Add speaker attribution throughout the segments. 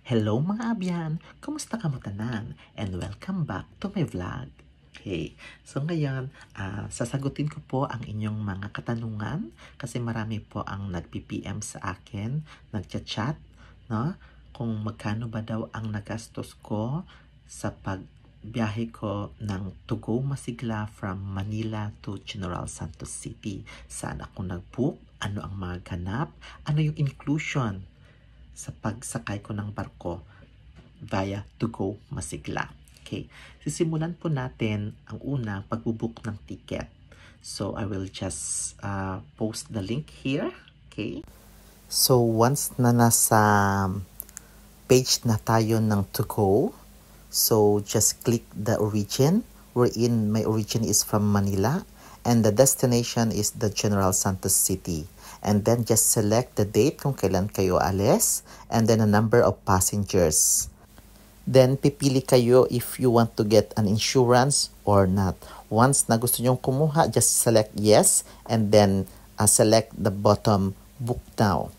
Speaker 1: Hello mga abyan! Kumusta ka mo tanan? And welcome back to my vlog. Okay, so ngayon, sasagutin ko po ang inyong mga katanungan kasi marami po ang nag-PPM sa akin, nagchat-chat, no? Kung magkano ba daw ang nagastos ko sa pagbiyahe ko ng To Go Masigla from Manila to General Santos City. Saan ako nag-book? Ano ang mga ganap? Ano yung inclusion sa pagsakay ko ng barko via To Go Masigla. Okay, sisimulan po natin ang una, pagbubook ng ticket. So, I will just post the link here. Okay. So, once na nasa page na tayo ng To Go, so just click the origin, wherein my origin is from Manila, and the destination is the General Santos City. And then just select the date kung kailan kayo alis, and then a number of passengers. Then pipili kayo if you want to get an insurance or not. Once na gusto nyong kumuha, just select yes, and then select the bottom book now.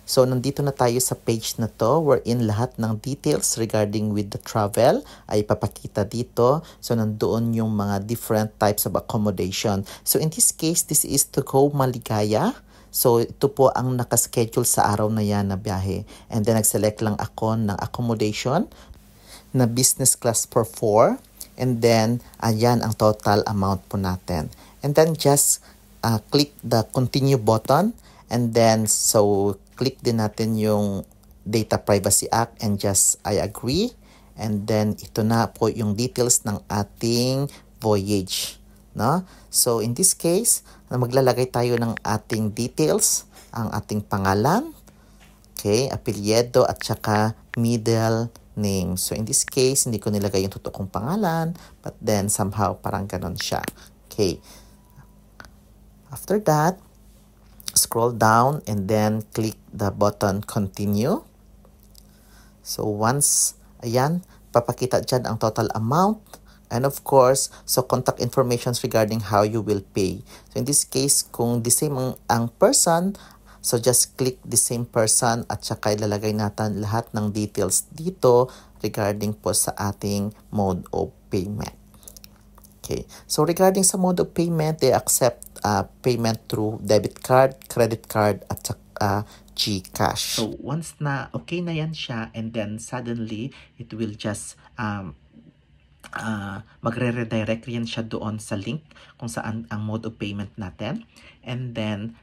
Speaker 1: So, nandito na tayo sa page na to wherein lahat ng details regarding with the travel ay papakita dito. So, nandoon yung mga different types of accommodation. So, in this case, this is To Go Maligaya. So, ito po ang nakaschedule sa araw na yan na biyahe. And then, nag-select lang ako ng accommodation na business class for 4. And then, ayan ang total amount po natin. And then, just click the continue button. And then, so, click din natin yung Data Privacy Act and just I agree. And then, ito na po yung details ng ating voyage. No? So, in this case, maglalagay tayo ng ating details, ang ating pangalan, okay, apelyido at saka middle name. So, in this case, hindi ko nilagay yung totoo kong pangalan, but then somehow parang ganon siya. Okay. After that, scroll down and then click the button continue. So once, ayan, papakita dyan ang total amount. And of course, so contact information regarding how you will pay. So in this case, kung the same ang person, so just click the same person at saka ilalagay natin lahat ng details dito regarding po sa ating mode of payment. Okay, so regarding sa mode of payment, they accept payment through debit card, credit card, at GCash. So once na okay na yan siya, and then suddenly, it will just magre-redirect yan siya doon sa link kung saan ang mode of payment natin. And then,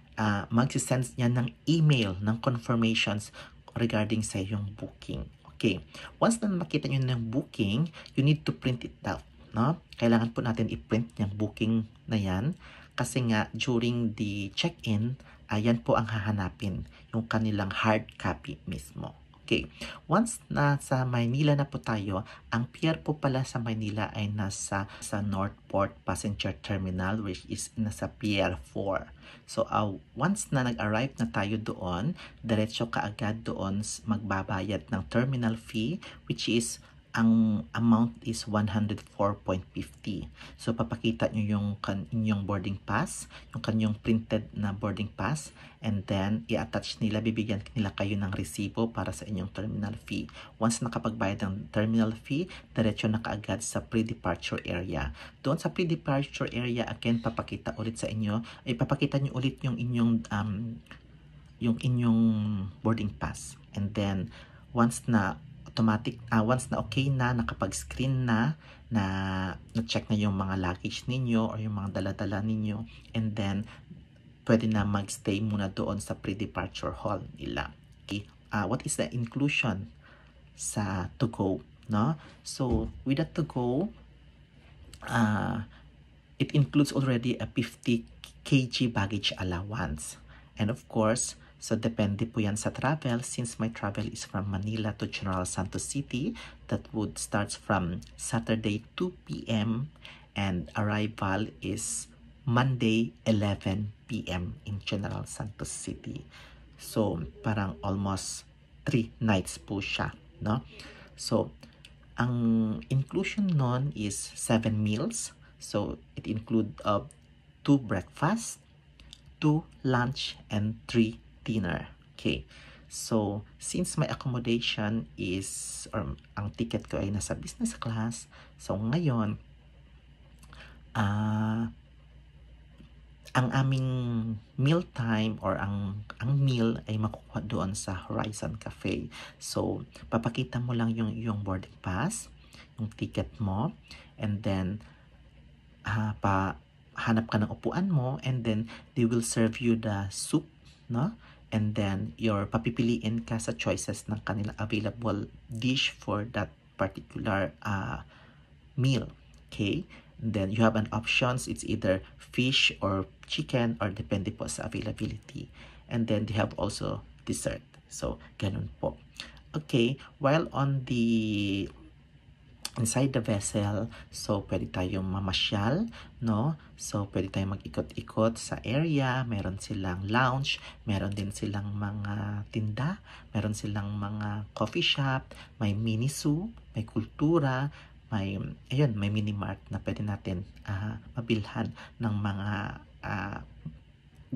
Speaker 1: mag-send yan ng email, ng confirmations regarding sa yung booking. Okay, once na makita nyo ng booking, you need to print it out. No? Kailangan po natin i-print yung booking na yan kasi nga during the check-in, ayan po ang hahanapin, yung kanilang hard copy mismo. Okay, once na sa Maynila na po tayo, ang pier po pala sa Maynila ay nasa sa Northport Passenger Terminal, which is nasa Pier 4. So, once na nag-arrive na tayo doon, diretso kaagad doon magbabayad ng terminal fee, which is ang amount is 104.50. So, papakita nyo yung inyong boarding pass, yung kanyang printed na boarding pass, and then, i-attach nila, bibigyan nila kayo ng resibo para sa inyong terminal fee. Once nakapagbayad ng terminal fee, diretso na kaagad sa pre-departure area. Doon sa pre-departure area, again, papakita ulit sa inyo, ipapakita nyo ulit yung inyong boarding pass. And then, once na okay na, nakapag-screen na check na yung mga luggage ninyo or yung mga dala-dala ninyo, and then pwede na mag-stay muna doon sa pre-departure hall nila. Okay. What is the inclusion sa To Go? No? So, with the To Go, it includes already a 50 kg baggage allowance. And of course, so depende po yan sa travel. Since my travel is from Manila to General Santos City, that would start from Saturday 2 p.m. and arrival is Monday 11 p.m. in General Santos City. So parang almost 3 nights po siya, no? So ang inclusion nun is 7 meals. So it include 2 breakfast, 2 lunch, and 3 dinner. Okay, So, since my accommodation is, or ang ticket ko ay nasa business class, so ngayon, ang aming meal time or ang meal ay makukuha doon sa Horizon Cafe. So, papakita mo lang yung boarding pass, yung ticket mo, and then hanap ka ng upuan mo, and then they will serve you the soup, no? And then papipiliin ka sa choices ng kanila available dish for that particular meal. Okay? And then you have an options. It's either fish or chicken or depende po sa availability. And then they have also dessert. So, ganun po. Okay, while on the inside the vessel, so pwede tayong mamasyal, no? So pwede tayong mag-ikot-ikot sa area, meron silang lounge, meron din silang mga tinda, meron silang mga coffee shop, may mini zoo, may kultura, may mini mart na pwede natin mabilhan ng mga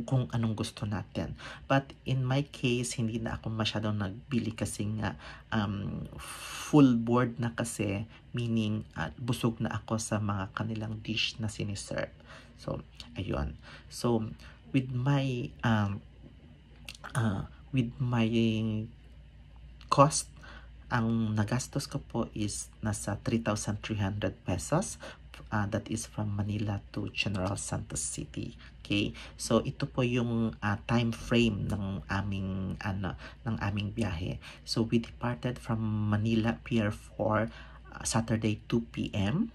Speaker 1: kung anong gusto natin. But in my case, hindi na ako masyadong nagbili kasi nga full board na kasi, meaning busog na ako sa mga kanilang dish na siniserve. So, ayun. So, with my cost, ang nagastos ko po is nasa 3,300 pesos. That is from Manila to General Santos City. Okay? So ito po yung time frame ng aming biyahe. So we departed from Manila Pier 4 Saturday 2 p.m.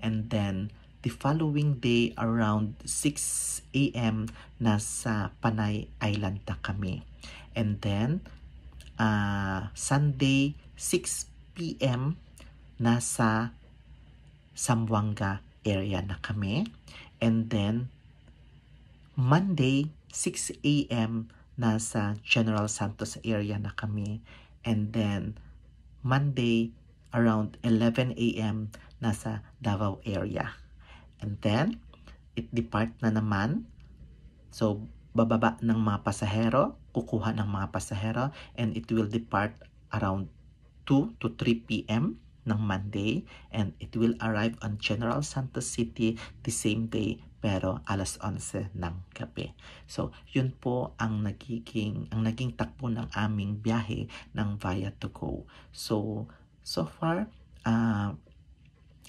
Speaker 1: and then the following day around 6 a.m. nasa Panay Island na kami. And then Sunday 6 p.m. nasa Zamboanga area na kami. And then Monday 6 a.m. nasa General Santos area na kami. And then Monday around 11 a.m. nasa Davao area. And then it depart na naman. So bababa ng mga pasahero, kukuha ng mga pasahero, and it will depart around 2 to 3 p.m. ng Monday, and it will arrive on General Santos City the same day, pero alas 11 ng gabi. So, yun po ang naging takbo ng aming biyahe ng Via to Go. So far,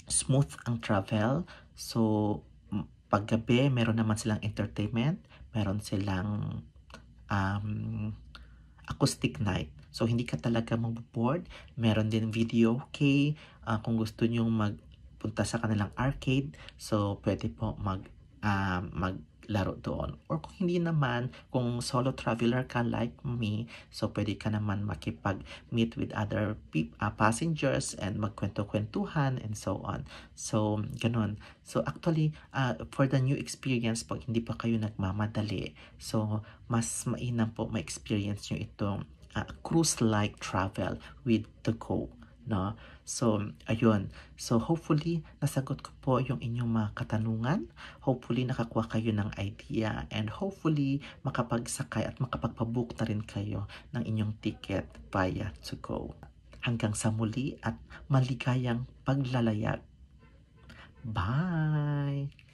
Speaker 1: smooth ang travel. So, paggabi, meron naman silang entertainment, meron silang acoustic night. So, hindi ka talaga mag-board. Meron din video, okay? Kung gusto nyo magpunta sa kanilang arcade, so pwede po maglaro doon. Or kung hindi naman, kung solo traveler ka like me, so pwede ka naman makipag-meet with other passengers and magkwento-kwentuhan and so on. So, ganun. So, actually, for the new experience, pag hindi pa kayo nagmamadali, so mas mainam po ma-experience nyo itong cruise-like travel with the Go, no? So, ayun. So, hopefully, nasagot ko po yung inyong mga katanungan. Hopefully, nakakuha kayo ng idea. And hopefully, makapagsakay at makapagpabook na rin kayo ng inyong ticket via to Go. Hanggang sa muli at maligayang paglalayag. Bye!